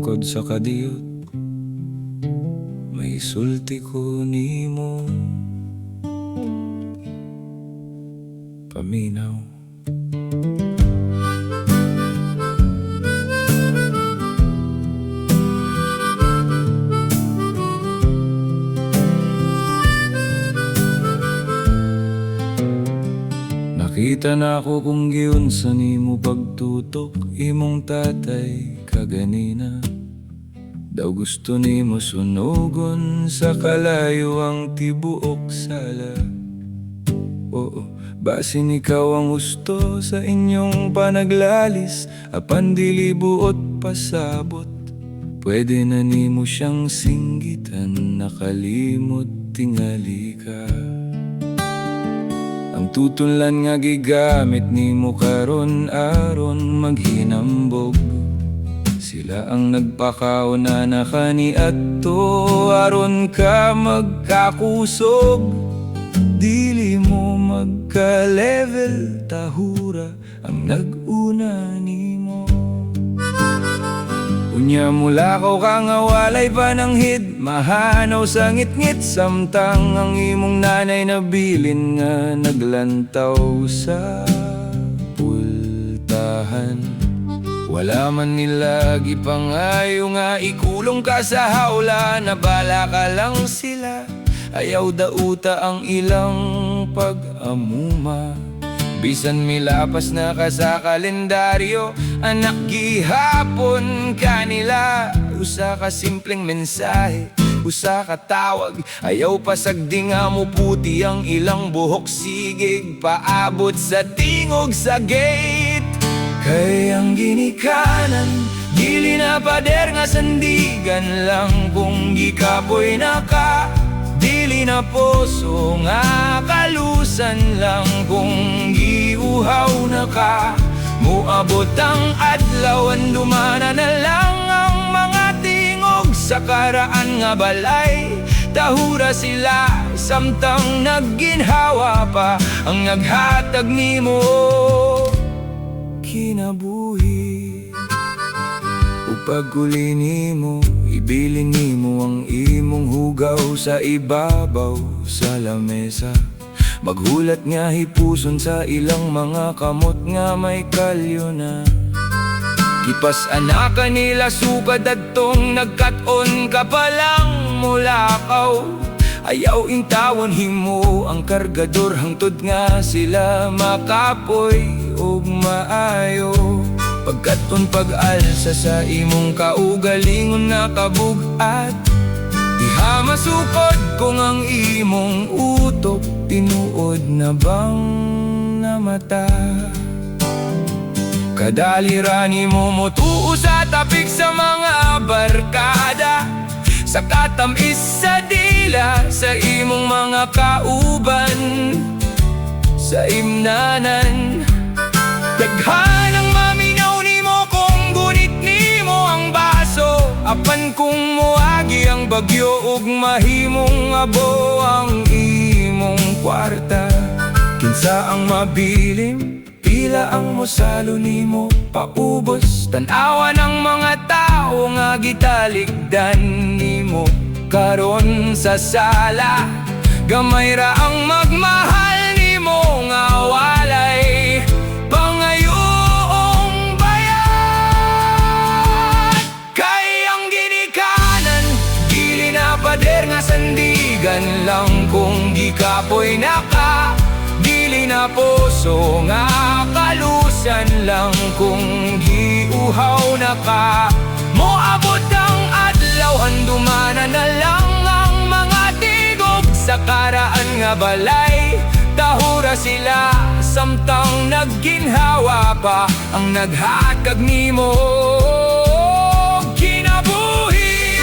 tungkod sa kadiyot, may sulti ko nimo paminaw. Nakita na ako kung giunsa nimo pagtutok imong tatay kaganina. Daw gusto nimo sunugon sa kalayo ang tibuok sala. Oo, basin ikaw ang gusto sa inyong panaglalis, apan dili buot pasabot. Pwede na nimo siyang singgitan, nakalimot tingali ka. Ang tutulan nga gigamit nimo karon aron maghinambog. Sila ang nagpakauna na kaniadto aron ka magkakusog. Dili mo magka-level, tahura ang nag-una nimo. Unya mula ko ka nga walay pananghid, mahanaw sa ngit-ngit, samtang ang imong nanay nabilin nga naglantaw sa pultahan. Wala man nila gipangayo nga ikulong ka sa hawla, nabala ka lang sila, ayaw dauta ang ilang pag-amuma. Bisan milapas na ka sa kalendaryo, anak gihapon kanila. Usa ka simpleng mensahe, usa ka tawag, ayaw pasagdi nga mo puti ang ilang buhok sigig, paabot sa tingog sa gate. Kay ang ginikanan, dili na pader nga sandigan lang, kung gikapoy na ka, dili na poso nga kalusan lang, kung giuhaw na ka. Muabot ang adlaw, dumana na lang ang mga tingog sa karaan nga balay. Tahura sila, samtang nagginhawa pa ang naghatag nimo kinabuhi. Upag-uli nimo, ibilin nimo ang imong hugaw sa ibabaw sa lamesa. Maghulat nga hipuson sa ilang mga kamot nga may kalyo na. Kipas anaka nila sukad adtong nagkat-on ka palang mulakaw. Ayaw intawon himo ang kargador, hangtod nga sila makapoy og maayo. Pagkaton pag-alsa sa imong kaugalingon na kabugat, diha masukod kung ang imong utok tinuod na bang namata. Kadalira nimo motuo sa tapik sa mga barkada, sa katamis sa dila sa imong mga kauban, sa imnanan. Daghan ang maminaw nimo kung gunit nimo ang baso, apan kung muagi ang bagyo ug mahimong abo ang imong kwarta. Kinsa ang mabilim, pila ang mosalo nimo paubos, tan-awan ang mga tao nga gitaligdan nimo karon sa sala. Gamay ra ang magmahal nimo nga walay pangayong bayad. Kay ang ginikanan, dili na pader nga sandigan lang, kung gikapoy na ka, dili na poso nga kalusan lang, kung giuhaw na ka. Moabot ang adlaw, dumana na lang ang mga tigog sa karaan nga balay. Tahura sila, samtang nagginhawa pa ang naghatag nimo kinabuhi.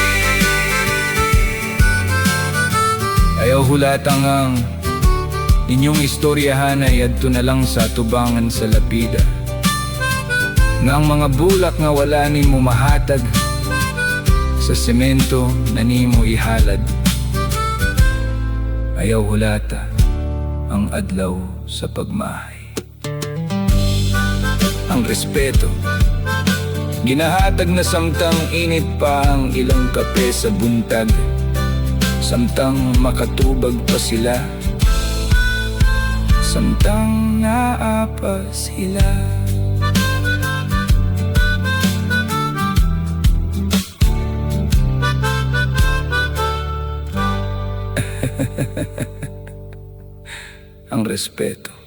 Ayaw hulatang ang inyong istoryahan ay adto na lang sa tubangan sa lapida, nga ang mga bulak nga wala nimo mahatag, sa semento na nimo ihalad. Ayaw hulata ang adlaw sa pagmahay. Ang respeto Ginahatag na samtang init pa ang ilang kape sa buntag, samtang makatubag pa sila, samtang naapa sila. Ang respeto.